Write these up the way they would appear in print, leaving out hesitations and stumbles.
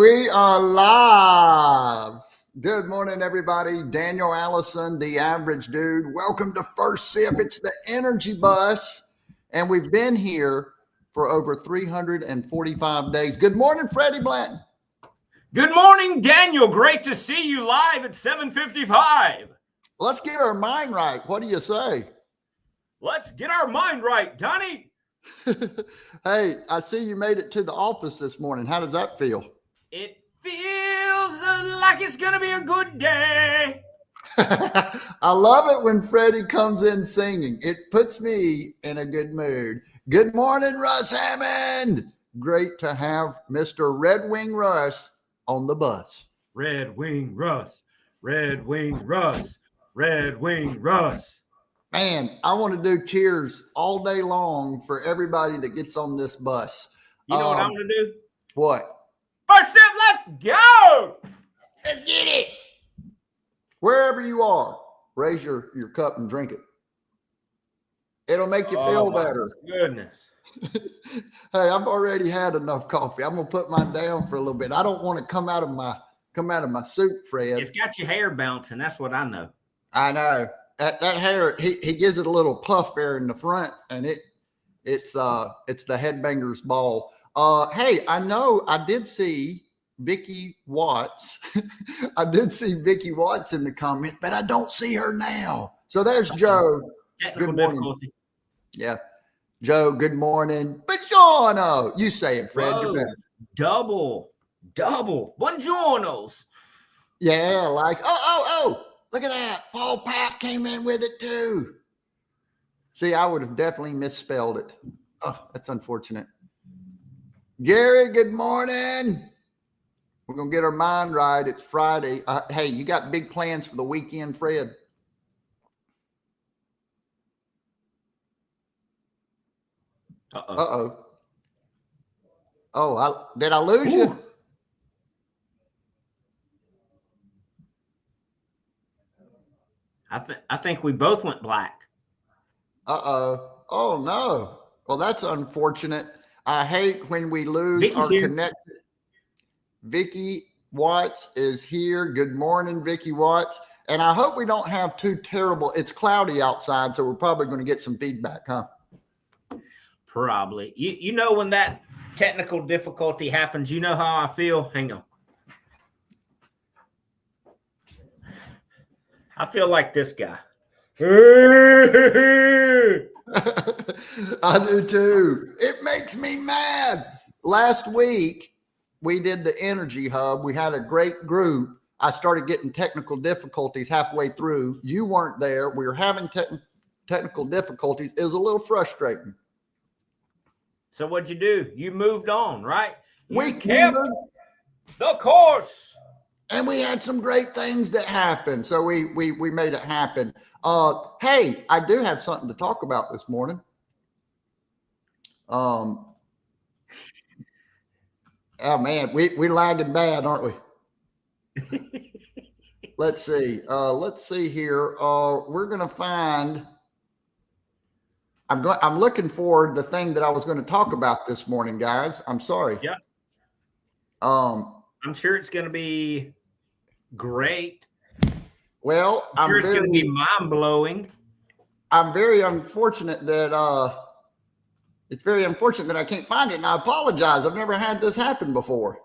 We are live. Good morning, everybody. Daniel Allison, the average dude. Welcome to First Sip. It's the energy bus, and we've been here for over 345 days. Good morning, Freddie Blanton. Good morning, Daniel. Great to see you live at 7:55. Let's get our mind right. What do you say? Let's get our mind right, Donnie. Hey, I see you made it to the office this morning. How does that feel? It feels like it's going to be a good day. I love it when Freddie comes in singing. It puts me in a good mood. Good morning, Russ Hammond. Great to have Mr. Red Wing Russ on the bus. Red Wing Russ, Red Wing Russ, Red Wing Russ. Man, I want to do cheers all day long for everybody that gets on this bus. You know what I'm going to do? What? First Sip, let's go. Let's get it. Wherever you are, raise your cup and drink it. It'll make you feel better. Goodness. Hey, I've already had enough coffee. I'm gonna put mine down for a little bit. I don't want to come out of my suit, Fred. It's got your hair bouncing. That's what I know. I know. That hair, he gives it a little puff there in the front, and it's the headbanger's ball. Hey, I know I did see Vicky Watts. I did see Vicky Watts in the comment, but I don't see her now. So there's Joe. Technical difficulty. Yeah. Joe, good morning. Buongiorno. You say it, Fred. Whoa, double. Buongiornos. Yeah, like, oh. Look at that. Paul Pap came in with it too. See, I would have definitely misspelled it. Oh, that's unfortunate. Gary, good morning. We're going to get our mind right. It's Friday. Hey, you got big plans for the weekend, Fred? Uh-oh. Oh, did I lose you? I think we both went black. Uh-oh. Oh, no. Well, that's unfortunate. I hate when we lose Vicky's our connection. Vicky Watts is here. Good morning, Vicky Watts. And I hope we don't have too terrible. It's cloudy outside, so we're probably going to get some feedback, huh? Probably. You know when that technical difficulty happens, you know how I feel? Hang on. I feel like this guy. I do too. It makes me mad. Last week, we did the Energy Hub. We had a great group. I started getting technical difficulties halfway through. You weren't there. We were having technical difficulties. It was a little frustrating. So what'd you do? You moved on, right? We kept the course. And we had some great things that happened. So we made it happen. Hey, I do have something to talk about this morning. Oh man, we're lagging bad, aren't we? Let's see. Let's see here. We're gonna find. I'm looking for the thing that I was going to talk about this morning, guys. I'm sorry. Yeah. I'm sure it's going to be great. Well, I'm sure it's going to be mind-blowing. I'm very unfortunate that it's very unfortunate that I can't find it, and I apologize. I've never had this happen before.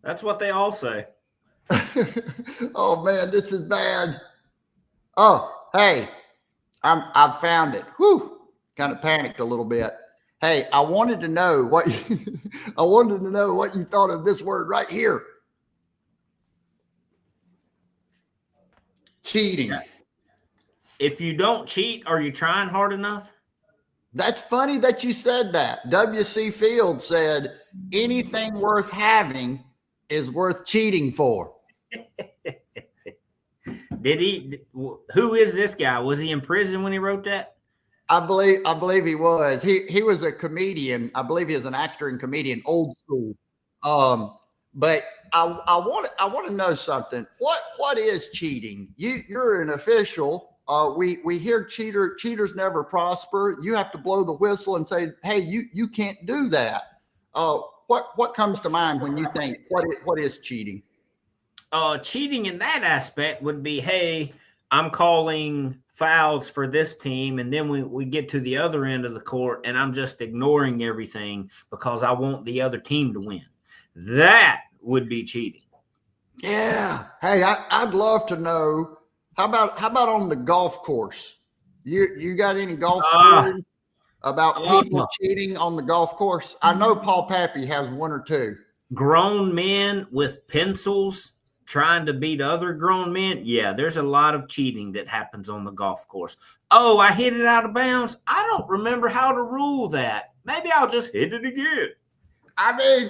That's what they all say. Oh man, this is bad. Oh, hey. I've found it. Whew. Kind of panicked a little bit. Hey, I wanted to know what you thought of this word right here. Cheating. If you don't cheat, are you trying hard enough? That's funny that you said that. W.C. Fields said, anything worth having is worth cheating for. Did he? Who is this guy? Was he in prison when he wrote that? I believe he was. He was a comedian. I believe he was an actor and comedian, old school. But I want to know something. What is cheating? You're an official. We hear cheaters never prosper. You have to blow the whistle and say, hey, you can't do that. what comes to mind when you think what is cheating? Cheating in that aspect would be, hey, I'm calling fouls for this team, and then we get to the other end of the court, and I'm just ignoring everything because I want the other team to win. That would be cheating. Yeah. Hey, I'd love to know. How about on the golf course? You got any golf stories about people cheating on the golf course? I know Paul Pappy has one or two. Grown men with pencils trying to beat other grown men. Yeah, there's a lot of cheating that happens on the golf course. Oh, I hit it out of bounds. I don't remember how to rule that. Maybe I'll just hit it again. I mean,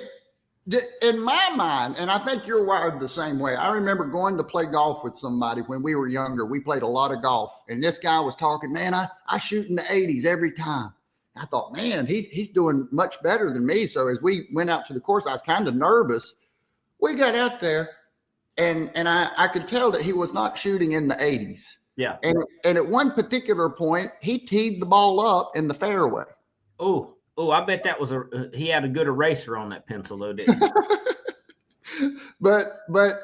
in my mind, and I think you're wired the same way. I remember going to play golf with somebody when we were younger. We played a lot of golf, and this guy was talking, man, I shoot in the 80s every time. I thought, man, he's doing much better than me. So as we went out to the course, I was kind of nervous. We got out there, and I could tell that he was not shooting in the 80s. Yeah. And at one particular point, he teed the ball up in the fairway. Oh, I bet that was he had a good eraser on that pencil, though, didn't he? But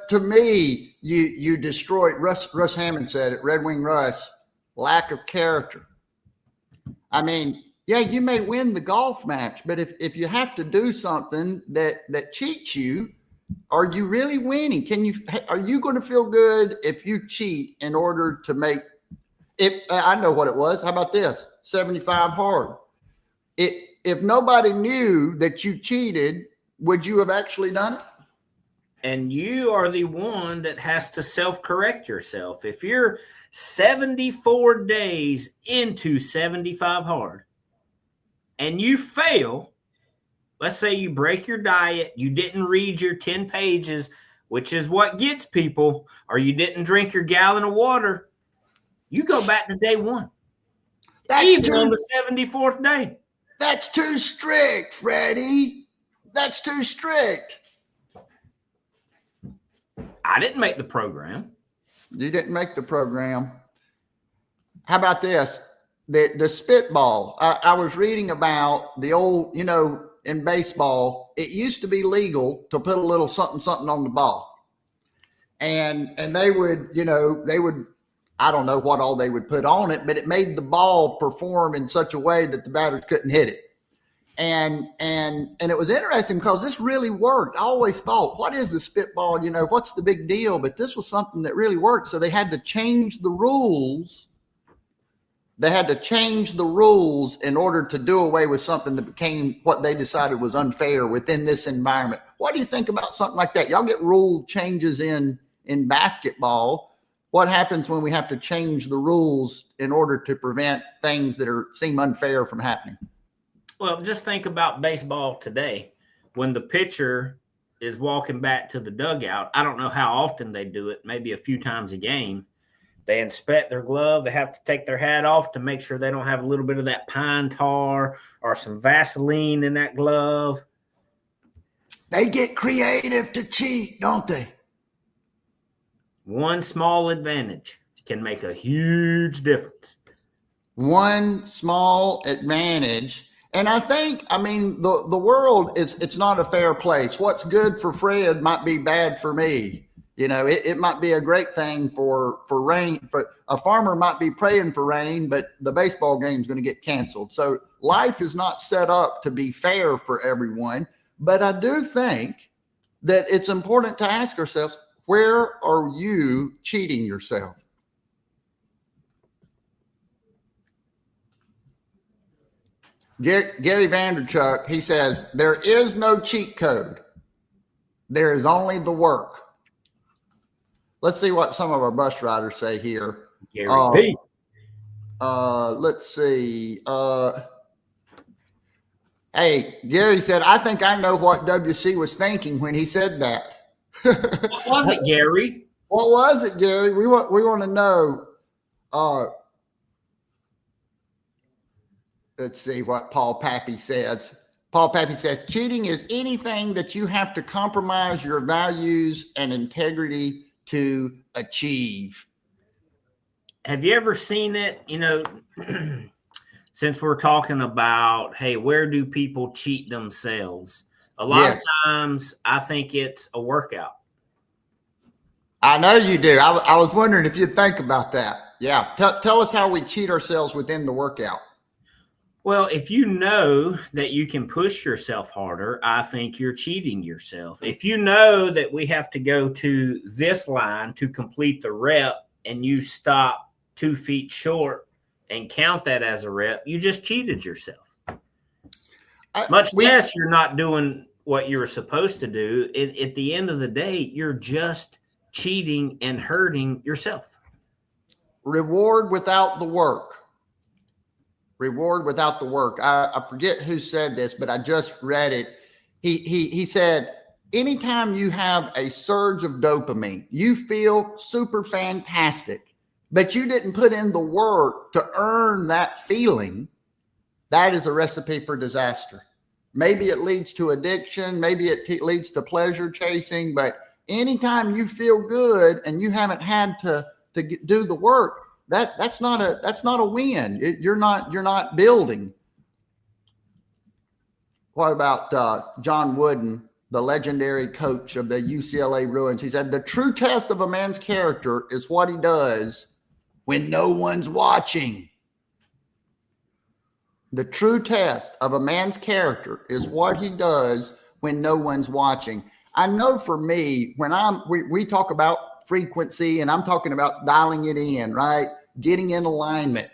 to me, you destroyed. Russ Hammond said it. Red Wing Russ, lack of character. I mean, yeah, you may win the golf match, but if you have to do something that cheats you, are you really winning? Are you going to feel good if you cheat in order to make it? I know what it was. How about this? 75 hard. If nobody knew that you cheated, would you have actually done it? And you are the one that has to self-correct yourself. If you're 74 days into 75 hard and you fail, let's say you break your diet, you didn't read your 10 pages, which is what gets people, or you didn't drink your gallon of water, you go back to day one. Even on the 74th day. That's too strict, Freddie. That's too strict. I didn't make the program. You didn't make the program. How about this? The spitball. I was reading about the old, in baseball, it used to be legal to put a little something on the ball. And they would, I don't know what all they would put on it, but it made the ball perform in such a way that the batters couldn't hit it. And it was interesting because this really worked. I always thought, what is the spitball? What's the big deal? But this was something that really worked. So they had to change the rules. They had to change the rules in order to do away with something that became what they decided was unfair within this environment. What do you think about something like that? Y'all get rule changes in basketball. What happens when we have to change the rules in order to prevent things that seem unfair from happening? Well, just think about baseball today. When the pitcher is walking back to the dugout, I don't know how often they do it, maybe a few times a game. They inspect their glove. They have to take their hat off to make sure they don't have a little bit of that pine tar or some Vaseline in that glove. They get creative to cheat, don't they? One small advantage can make a huge difference. One small advantage. And I think, the world it's not a fair place. What's good for Fred might be bad for me. It might be a great thing for rain. For a farmer might be praying for rain, but the baseball game's going to get canceled. So life is not set up to be fair for everyone. But I do think that it's important to ask ourselves, where are you cheating yourself? Gary Vanderchuck, he says, there is no cheat code. There is only the work. Let's see what some of our bus riders say here. Gary V. Let's see. Hey, Gary said, I think I know what WC was thinking when he said that. What was it, Gary? What was it, Gary? We want to know. Let's see what Paul Pappy says. Paul Pappy says, cheating is anything that you have to compromise your values and integrity to achieve. Have you ever seen it? Since we're talking about, hey, where do people cheat themselves? A lot Yes. of times I think it's a workout. I know you do. I was wondering if you'd think about that. Yeah. Tell us how we cheat ourselves within the workout. Well, if you know that you can push yourself harder, I think you're cheating yourself. If you know that we have to go to this line to complete the rep and you stop 2 feet short and count that as a rep, you just cheated yourself. Much less you're not doing what you were supposed to do. At the end of the day, you're just cheating and hurting yourself. Reward without the work. Reward without the work. I forget who said this, but I just read it. He said, anytime you have a surge of dopamine, you feel super fantastic, but you didn't put in the work to earn that feeling. That is a recipe for disaster. Maybe it leads to addiction. Maybe it leads to pleasure chasing. But anytime you feel good and you haven't had to do the work, that's not a win. You're not building. What about John Wooden, the legendary coach of the UCLA Bruins? He said, the true test of a man's character is what he does when no one's watching. The true test of a man's character is what he does when no one's watching. I know for me, when we talk about frequency, and I'm talking about dialing it in, right? Getting in alignment.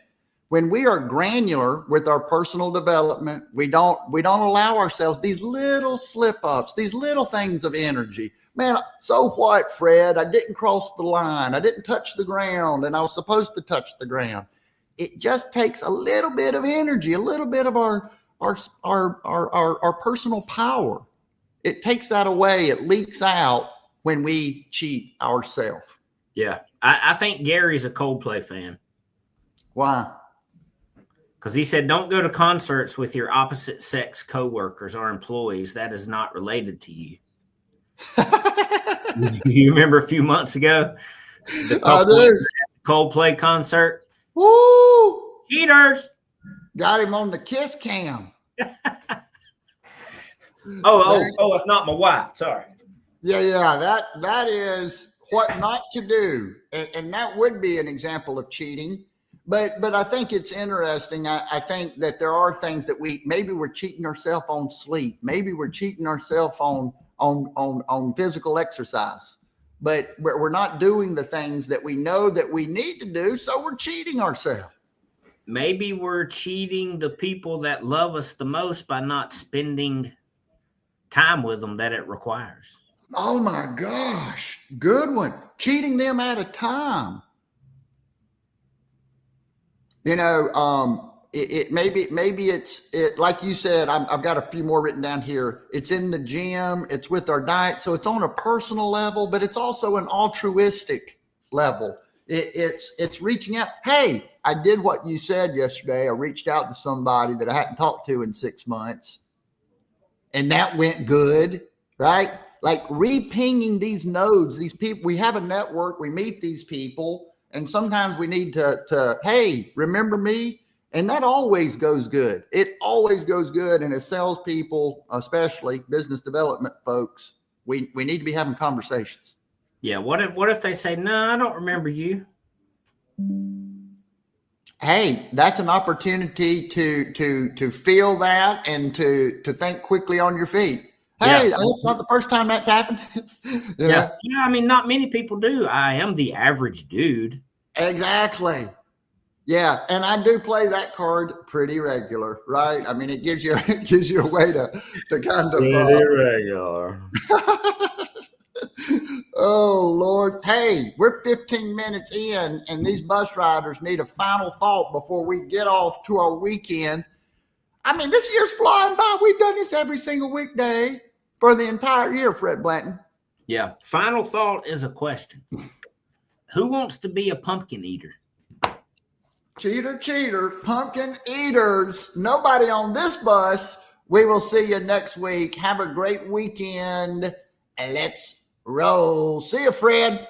When we are granular with our personal development, we don't allow ourselves these little slip ups, these little things of energy. Man, so what, Fred? I didn't cross the line. I didn't touch the ground, and I was supposed to touch the ground. It just takes a little bit of energy, a little bit of our personal power. It takes that away. It leaks out when we cheat ourselves. Yeah. I think Gary's a Coldplay fan. Why? Because he said, don't go to concerts with your opposite sex coworkers or employees. That is not related to you. You remember a few months ago? The Coldplay concert? Woo! Cheaters! Got him on the kiss cam. Oh, it's not my wife. Sorry. Yeah. That is what not to do. And that would be an example of cheating. But I think it's interesting. I think that there are things that maybe we're cheating ourselves on sleep. Maybe we're cheating ourselves on physical exercise. But we're not doing the things that we know that we need to do, so we're cheating ourselves. Maybe we're cheating the people that love us the most by not spending time with them that it requires. Oh my gosh, good one. Cheating them at a time. You know, maybe it's like you said. I've got a few more written down here. It's in the gym. It's with our diet. So it's on a personal level, but it's also an altruistic level. It's reaching out. Hey, I did what you said yesterday. I reached out to somebody that I hadn't talked to in 6 months, and that went good, right? Like re-pinging these nodes, these people. We have a network. We meet these people. And sometimes we need to, hey, remember me? And that always goes good. It always goes good. And as salespeople, especially business development folks, we need to be having conversations. Yeah. What if they say, no, I don't remember you? Hey, that's an opportunity to feel that and to think quickly on your feet. Hey, that's not the first time that's happened. Yeah. I mean, not many people do. I am the average dude. Exactly. Yeah, and I do play that card pretty regular, right? I mean, it gives you a way to kind of pretty regular. Oh Lord, hey, we're 15 minutes in, and these bus riders need a final thought before we get off to our weekend. I mean, this year's flying by. We've done this every single weekday for the entire year, Fred Blanton. Yeah. Final thought is a question. Who wants to be a pumpkin eater? Cheater, pumpkin eaters. Nobody on this bus. We will see you next week. Have a great weekend, and let's roll. See you, Fred.